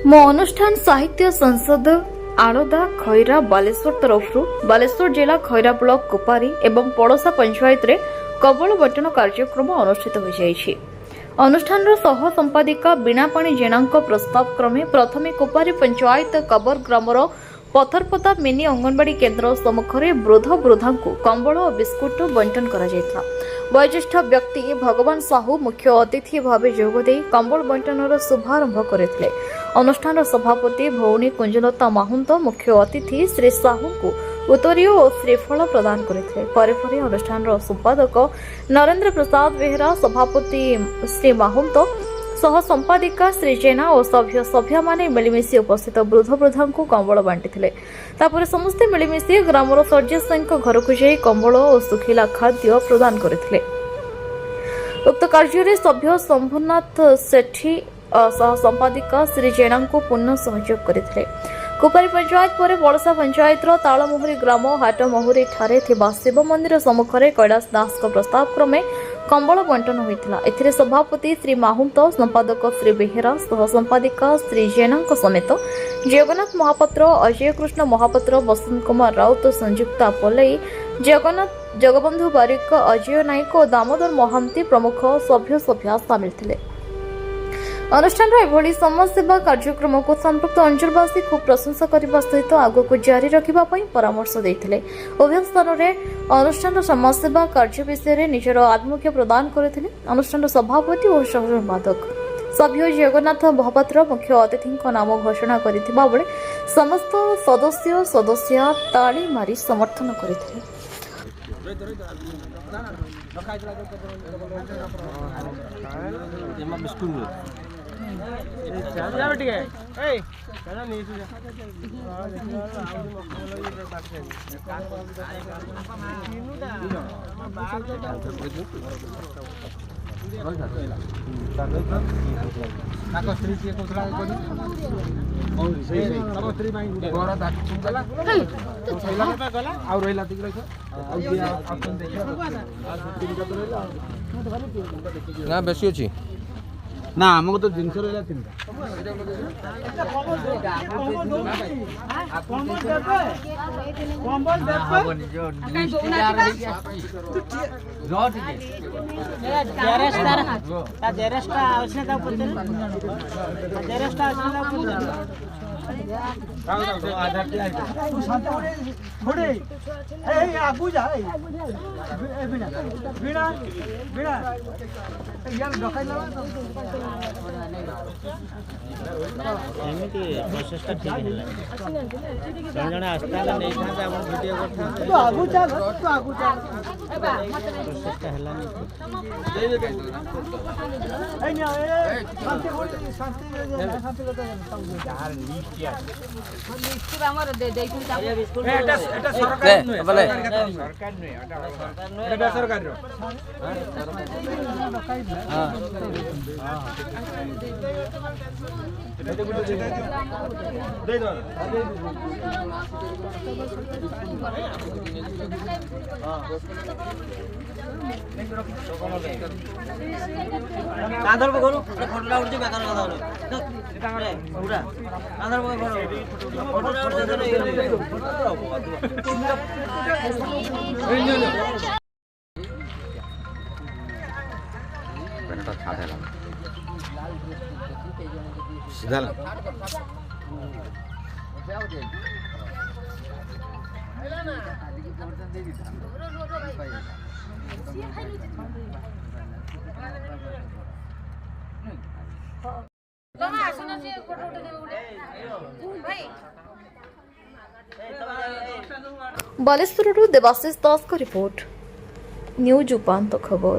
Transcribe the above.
मो अनुष्ठान साहित्य संसद आड़दा खैरा बालेश्वर तरफ बालेश्वर जिला खैरा ब्लॉक कोपारी एवं पड़ोसा पंचायत रे कबल बंटन कार्यक्रम अनुष्ठित हो जाइछि। अनुष्ठान सह संपादिका बीणापाणी जेना प्रस्ताव क्रमे प्रथमे कोपारी पंचायत कबर ग्रामर पथरपदा मिनी अंगनवाड़ी केन्द्र सम्मुखें वृद्ध वृद्धा कंबल और बिस्कुट बंटन करा जायथिला। वयोज्येष्ठ व्यक्ति भगवान साहू मुख्य अतिथि भाव जोगदे कंबल बंटनर शुभारंभ करथिले। अनुष्ठान सभापति भौणी कुंजलता माहुंत मुख्य अतिथि श्री साहू को उत्तरीय और श्रीफल प्रदान करथिले। परे परे अनुष्ठान संपादक नरेंद्र प्रसाद बेहरा, सभापति श्री माहुंत सह संपादिका श्री जेना और सभ्य माने मिलमिशी उपस्थित वृद्ध वृद्धा कंबल बांटी तापर समस्ते मिलमिशी ग्रामर सर्जे सिंह घर को जाई कंबल और सुखिला खाद्य प्रदान करथिले। उक्त कार्य सभ्य शंभुनाथ सेठी सह संपादिका श्री जेना को पूर्ण सहयोग करथिले। कोपारी पंचायत पर पड़ोसा पंचायत तालमोहरी ग्राम हाटमहुरी ठारे थिबा शिव मंदिर सम्मुखें कैलाश दास प्रस्ताव क्रमे कंबल बंटन होता। एथिरे सभापति श्री माहुंत, संपादक श्री बेहेरा, सह संपादिका श्री जेना समेत जगन्नाथ महापात्र, अजय कृष्ण महापात्र, बसंत कुमार राउत, संयुक्ता पलई, जगन्नाथ जगबंधु बारिक, अजय नायक और दामोदर महांती प्रमुख सभ्य सामिल थे। अनुष्ठान एभली समाजसेवा कार्यक्रम को संपृक्त अंचलवासी खूब प्रशंसा करने सहित आगक जारी रखा परामर्श देते। उभय स्थान में अनुष्ठान समाजसेवा कार्य विषय निजर आभिमुख्य प्रदान करते। अनुष्ठान सभापति और संपादक सभ्य जगन्नाथ महापात्र मुख्य अतिथि नाम घोषणा करथिबा बेले समस्त सदस्य ताली मारी समर्थन करथिले। ना बेसी अच्छी ना आमको तो जिनस रहा तीन एमती प्रोसेसटा ठीक है जन आस्था नहीं था अपन वीडियो करते तो आगु चल प्रोसेसटा हला नहीं ए ना ए शांति यार लिस्ट यार लिस्ट हमर दे देखु एटा सरकार नुए सरकार नुए एटा सरकार रो हां दे दो कांदर को करू फोटोला उठ बेकार কথা হলো এটা করে পুরা কাंदर को करू फोटोला उठ दे पेनटा छाड़ेला सीधा बालेश्वर देवाशीष दास का रिपोर्ट न्यूज उपांत खबर।